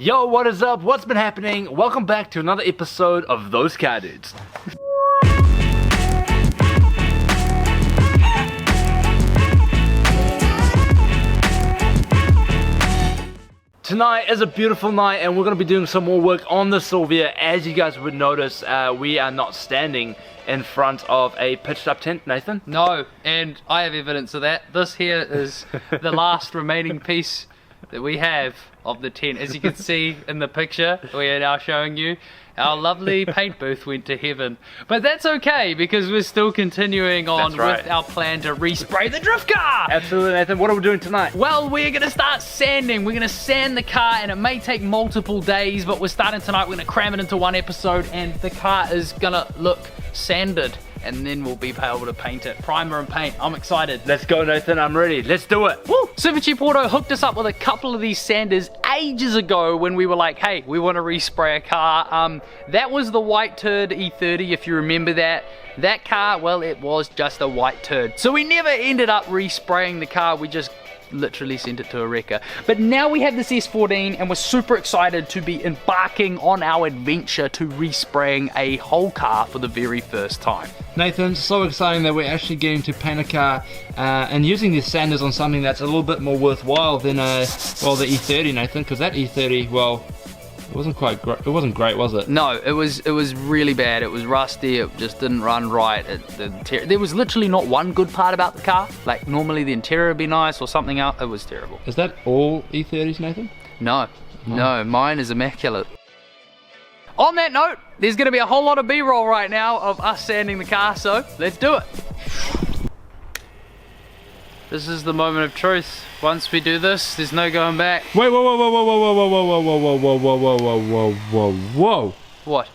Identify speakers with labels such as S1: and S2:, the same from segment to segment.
S1: Yo, what is up? What's been happening? Welcome back to another episode of Those Car Dudes. Tonight is a beautiful night and we're going to be doing some more work on the Silvia. As you guys would notice, we are not standing in front of a pitched up tent, Nathan.
S2: No, and I have evidence of that. This here is the last remaining piece that we have of the tent. As you can see in the picture we are now showing you, our lovely paint booth went to heaven. But that's okay because we're still continuing on with our plan to respray the drift car.
S1: Absolutely, Nathan. What are we doing tonight?
S2: Well, we're going to start sanding. We're going to sand the car and it may take multiple days, but we're starting tonight. We're going to cram it into one episode and the car is going to look sanded. And then we'll be able to paint it. Primer and paint. I'm excited.
S1: Let's go, Nathan. I'm ready. Let's do it.
S2: Woo! Super Cheap Auto hooked us up with a couple of these sanders ages ago when we were like, hey, we want to respray a car. That was the white turd E30, if you remember that. That car, well, it was just a white turd. So we never ended up respraying the car. We just literally sent it to a wrecker. But now we have this S14 and we're super excited to be embarking on our adventure to respraying a whole car for the very first time.
S1: Nathan, so exciting that we're actually getting to paint a car and using these sanders on something that's a little bit more worthwhile than well, the E30, Nathan, because that E30, well, it wasn't quite great. It wasn't great, was it?
S2: No, it was really bad. It was rusty. It just didn't run right. There was literally not one good part about the car. Like normally the interior would be nice or something else. It was terrible.
S1: Is that all E30s, Nathan?
S2: No, no, mine is immaculate. On that note, there's going to be a whole lot of B-roll right now of us sanding the car, so let's do it. This is the moment of truth. Once we do this, there's no going back.
S1: Wait, whoa, whoa, whoa, whoa, whoa, whoa, whoa, whoa, whoa, whoa, whoa, whoa, whoa, whoa, whoa.
S2: What?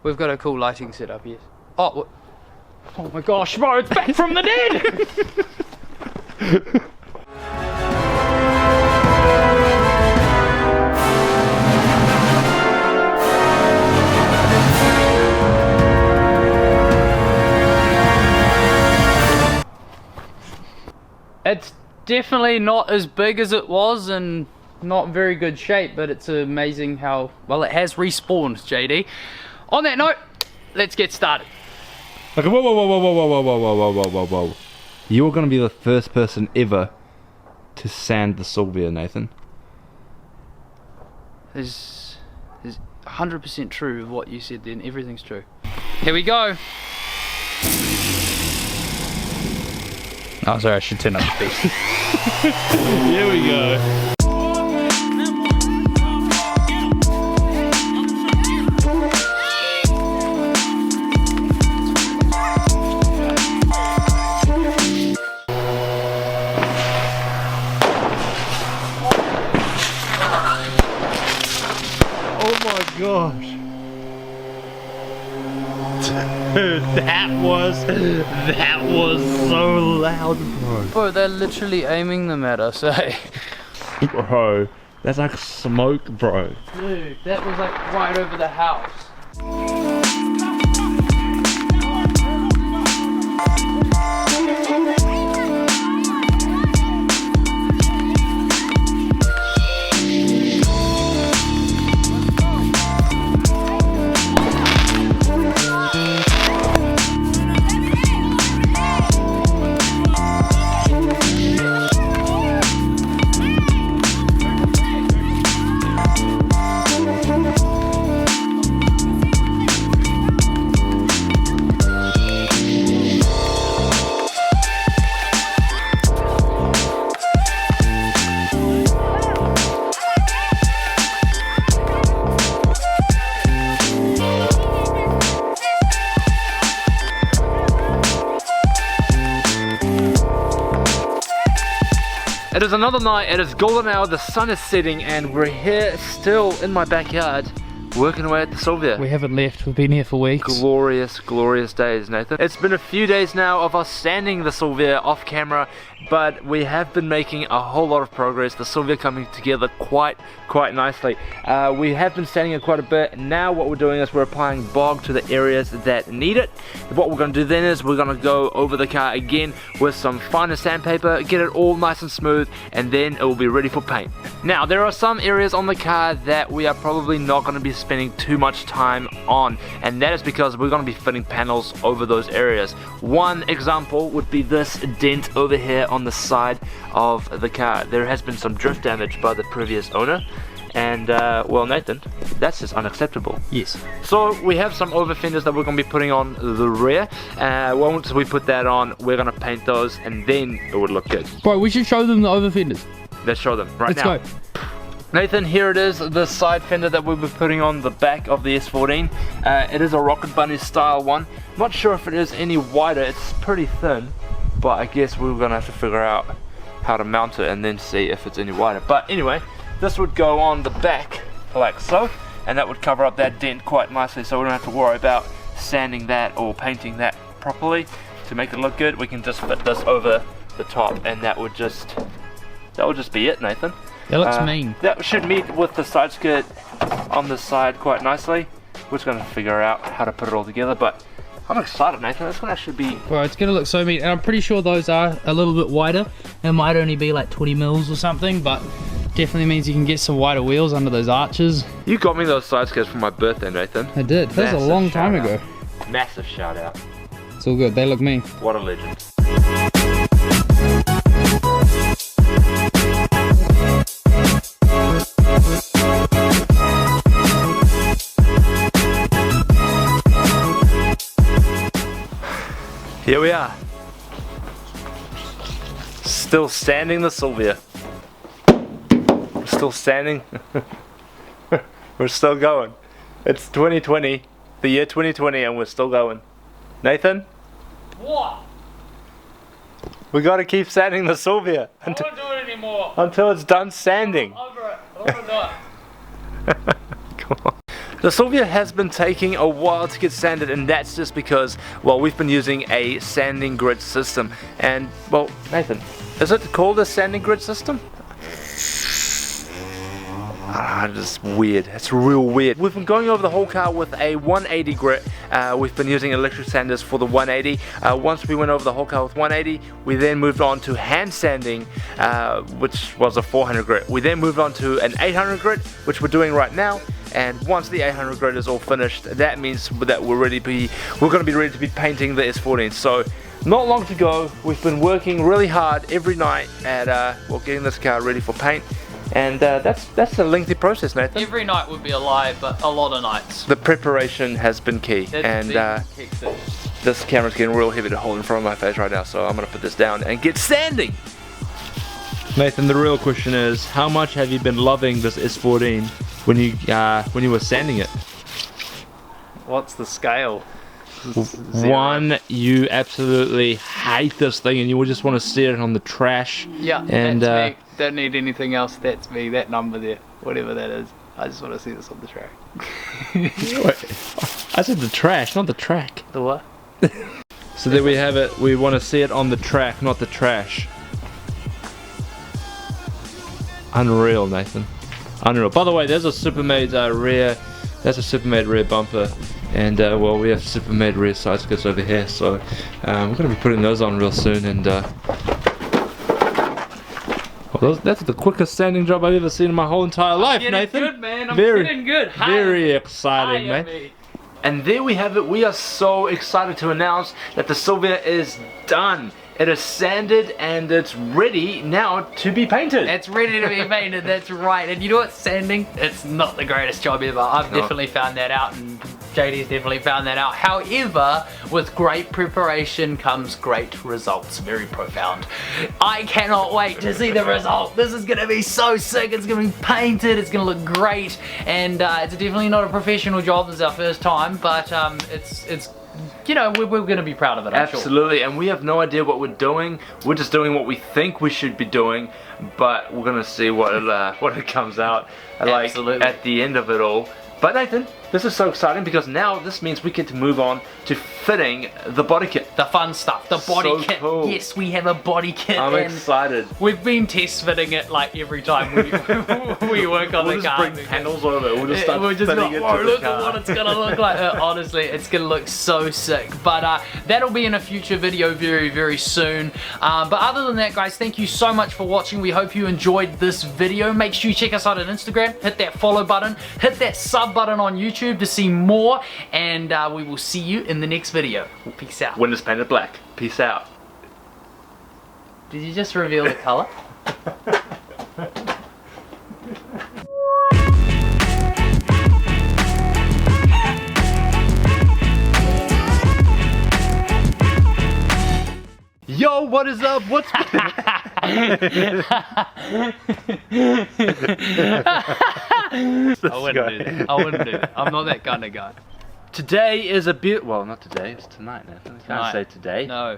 S2: We've got a cool lighting setup, yes. Oh, what? Oh my gosh, bro, it's back from the dead! It's definitely not as big as it was and not very good shape, but it's amazing how, well, it has respawned, JD. On that note, let's get started.
S1: Okay, whoa, whoa, whoa, whoa, whoa, whoa, whoa, whoa, whoa, whoa, whoa, whoa. You are going to be the first person ever to sand the Silvia, Nathan.
S2: Is 100% true what you said then. Everything's true. Here we go. Oh, sorry, I should turn up the speed.
S1: Here we go. Oh my gosh. Dude, that was so loud, bro.
S2: Bro, they're literally aiming them at us, eh?
S1: Bro, that's like smoke, bro.
S2: Dude, that was like right over the house. It is another night, it is golden hour, the sun is setting and we're here still in my backyard
S1: working away at the Silvia.
S2: We haven't left, we've been here for weeks.
S1: Glorious, glorious days, Nathan. It's been a few days now of us sanding the Silvia off camera, but we have been making a whole lot of progress. The Silvia coming together quite nicely. We have been sanding it quite a bit. Now what we're doing is we're applying bog to the areas that need it. What we're going to do then is we're going to go over the car again with some finer sandpaper, get it all nice and smooth, and then it will be ready for paint. Now there are some areas on the car that we are probably not going to be spending too much time on, and that is because we're going to be fitting panels over those areas. One example would be this dent over here on the side of the car. There has been some drift damage by the previous owner, and well, Nathan, that's just unacceptable.
S2: Yes.
S1: So we have some over fenders that we're going to be putting on the rear. Once we put that on, we're going to paint those, and then it would look good.
S2: Bro, we should show them the over fenders.
S1: Let's show them right now.
S2: Let's go.
S1: Nathan, here it is, the side fender that we'll be putting on the back of the S14. It is a Rocket Bunny style one. Not sure if it is any wider, it's pretty thin, but I guess we're gonna have to figure out how to mount it and then see if it's any wider. But anyway, this would go on the back like so, and that would cover up that dent quite nicely, so we don't have to worry about sanding that or painting that properly to make it look good. We can just fit this over the top, and that would just be it, Nathan.
S2: That looks mean.
S1: That should meet with the side skirt on the side quite nicely. We're just going to figure out how to put it all together, but I'm excited, Nathan. It's going to actually be...
S2: Bro, it's going to look so mean, and I'm pretty sure those are a little bit wider. It might only be like 20 mils or something, but definitely means you can get some wider wheels under those arches.
S1: You got me those side skirts for my birthday, Nathan.
S2: I did. That was a long time ago.
S1: Massive shout out.
S2: It's all good. They look mean.
S1: What a legend. Here we are, still sanding the Silvia. We're still sanding. We're still going. It's 2020, the year 2020, and we're still going. Nathan?
S2: What?
S1: We gotta keep sanding the Silvia
S2: I don't do it anymore.
S1: until it's done sanding.
S2: I'm over it. I don't want to do it.
S1: Come on. The Silvia has been taking a while to get sanded, and that's just because, well, we've been using a sanding grid system. And, well, Nathan, is it called a sanding grid system? It's weird. It's real weird. We've been going over the whole car with a 180 grit. We've been using electric sanders for the 180. Once we went over the whole car with 180, we then moved on to hand sanding, which was a 400 grit. We then moved on to an 800 grit, which we're doing right now. And once the 800 grit is all finished, that means that we're going to be ready to be painting the S14. So not long to go. We've been working really hard every night at well, getting this car ready for paint. And that's a lengthy process, Nathan.
S2: Every night would be a lie, but a lot of nights.
S1: The preparation has been key. This camera's getting real heavy to hold in front of my face right now, so I'm going to put this down and get sanding. Nathan, the real question is, how much have you been loving this S14 when you were sanding it?
S2: What's the scale?
S1: 1, you absolutely hate this thing and you would just want to steer it on the trash.
S2: Yeah,
S1: and
S2: that's me. Don't need anything else. That's me. That number there, whatever that is. I just want to see this on the track.
S1: Wait, I said the trash, not the track.
S2: The what?
S1: So there we have it. We want to see it on the track, not the trash. Unreal, Nathan. Unreal. By the way, there's a Supermade rear. That's a Supermade rear bumper, and well, we have Supermade rear side skirts over here. So we're going to be putting those on real soon. And well, that's the quickest sanding job I've ever seen in my whole entire life, Nathan.
S2: Good, man. I'm getting good.
S1: Very exciting, mate. And there we have it. We are so excited to announce that the Silvia is done. It is sanded and it's ready now to be painted.
S2: It's ready to be painted, that's right. And you know what, sanding, it's not the greatest job ever. I've definitely found that out, and JD's definitely found that out. However, with great preparation comes great results. Very profound. I cannot wait to see the result. This is gonna be so sick. It's gonna be painted, it's gonna look great, and it's definitely not a professional job. This is our first time, but it's you know, we're going to be proud of it, I'm
S1: Absolutely,
S2: sure.
S1: And we have no idea what we're doing. We're just doing what we think we should be doing, but we're going to see what it comes out.
S2: Absolutely.
S1: Like, at the end of it all, But Nathan, this is so exciting because now this means we get to move on to fitting the body kit.
S2: The fun stuff, the body
S1: So
S2: kit.
S1: cool.
S2: Yes, we have a body kit.
S1: I'm
S2: and
S1: excited.
S2: we've been test fitting it like every time we, we work on
S1: We'll
S2: the
S1: just
S2: car.
S1: bring panels over. We'll just start fitting
S2: like,
S1: it to
S2: whoa,
S1: the
S2: look
S1: car.
S2: at what it's gonna look like. Honestly, it's gonna look so sick. But that'll be in a future video very, very soon. But other than that, guys, thank you so much for watching. We hope you enjoyed this video. Make sure you check us out on Instagram. Hit that follow button. Hit that sub button on YouTube to see more. And we will see you in the next video. Peace out.
S1: Windows painted black. Peace out.
S2: Did you just reveal the color?
S1: Yo, what is up? What's
S2: I wouldn't do that. I'm not that kind of guy.
S1: Today is a bit. Well, not today. It's tonight, Nathan. I can't say today.
S2: No,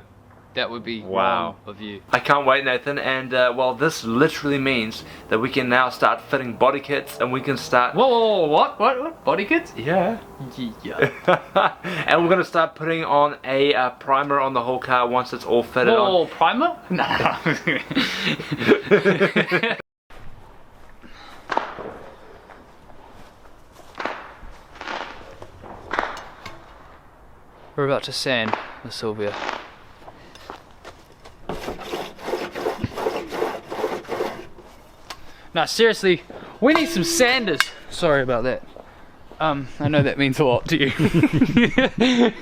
S2: that would be
S1: Wow.
S2: wrong of you.
S1: I can't wait, Nathan. And well, this literally means that we can now start fitting body kits, and we can start.
S2: Whoa, what? What? Body kits?
S1: Yeah.
S2: Yeah.
S1: And we're gonna start putting on a primer on the whole car once it's all fitted on.
S2: Whoa, primer? No. We're about to sand the Silvia. Now seriously, we need some sanders. Sorry about that. I know that means a lot to you.